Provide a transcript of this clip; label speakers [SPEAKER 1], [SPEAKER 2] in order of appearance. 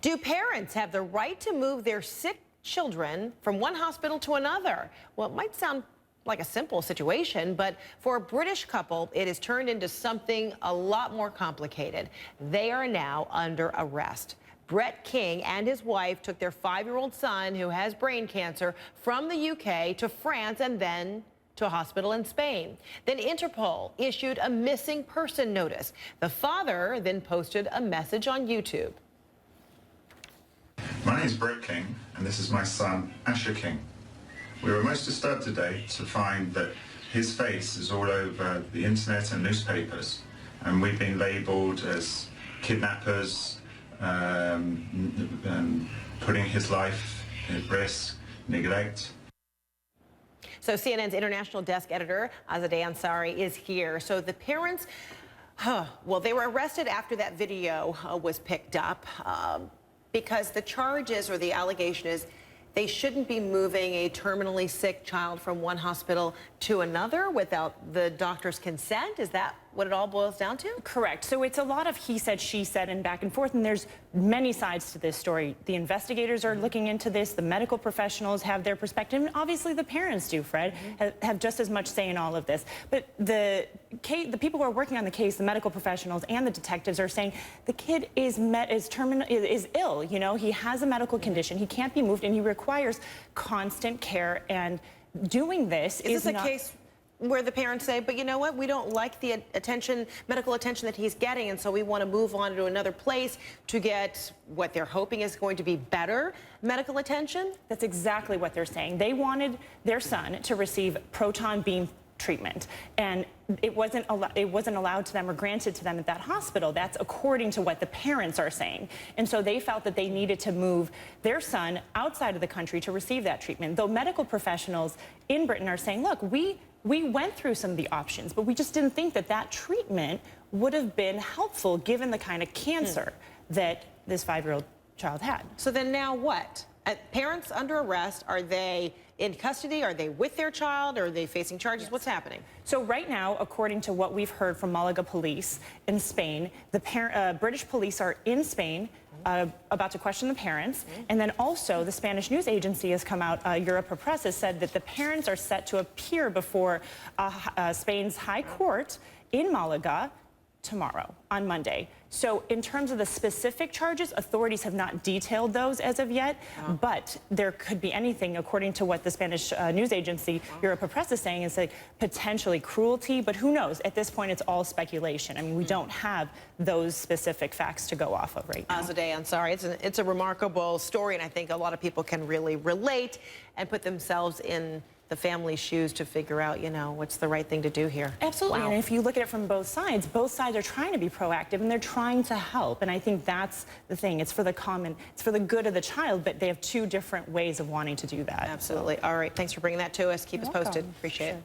[SPEAKER 1] Do parents have the right to move their sick children from one hospital to another? Well, it might sound like a simple situation, but for a British couple, it has turned into something a lot more complicated. They are now under arrest. Brett King and his wife took their 5-year-old son, who has brain cancer, from the UK to France and then to a hospital in Spain. Then Interpol issued a missing person notice. The father then posted a message on YouTube.
[SPEAKER 2] My name is Brett King, and this is my son, Asher King. We were most disturbed today to find that his face is all over the internet and newspapers, and we've been labelled as kidnappers, putting his life at risk, neglect.
[SPEAKER 1] So CNN's international desk editor, Azadeh Ansari, is here. So the parents, well, they were arrested after that video was picked up because the charges or the allegation is they shouldn't be moving a terminally sick child from one hospital to another without the doctor's consent. Is that what it all boils down to?
[SPEAKER 3] Correct. So it's a lot of he said, she said, and back and forth, and there's many sides to this story. The investigators are looking into this, the medical professionals have their perspective, and obviously the parents do, Fred, have just as much say in all of this. But the people who are working on the case, the medical professionals and the detectives, are saying the kid is ill, you know, he has a medical condition, he can't be moved, and he requires constant care, and doing this
[SPEAKER 1] is this a case where the parents say, but you know what, we don't like the medical attention that he's getting, and so we want to move on to another place to get what they're hoping is going to be better medical attention?
[SPEAKER 3] That's exactly what they're saying. They wanted their son to receive proton beam treatment, and it wasn't allowed to them or granted to them at that hospital. That's according to what the parents are saying. And so they felt that they needed to move their son outside of the country to receive that treatment. Though medical professionals in Britain are saying, look, we went through some of the options, but we just didn't think that that treatment would have been helpful given the kind of cancer that this 5-year-old child had.
[SPEAKER 1] So then now what? Parents under arrest, are they in custody? Are they with their child? Are they facing charges? Yes. What's happening?
[SPEAKER 3] So right now, according to what we've heard from Malaga police in Spain, the British police are in Spain about to question the parents. And then also the Spanish news agency has come out, Europa Press has said that the parents are set to appear before Spain's High Court in Malaga tomorrow, on Monday. So in terms of the specific charges, authorities have not detailed those as of yet, but there could be anything, according to what the Spanish news agency Europa Press is saying, is like potentially cruelty, but who knows? At this point, it's all speculation. I mean, we don't have those specific facts to go off of right now.
[SPEAKER 1] Azadeh Ansari, it's a remarkable story, and I think a lot of people can really relate and put themselves in the family's shoes to figure out, you know, what's the right thing to do here.
[SPEAKER 3] Absolutely.
[SPEAKER 1] Wow.
[SPEAKER 3] And if you look at it from both sides are trying to be proactive and they're trying to help. And I think that's the thing. It's for the good of the child, but they have two different ways of wanting to do that.
[SPEAKER 1] Absolutely. All right. Thanks for bringing that to us. Keep us posted. Appreciate it.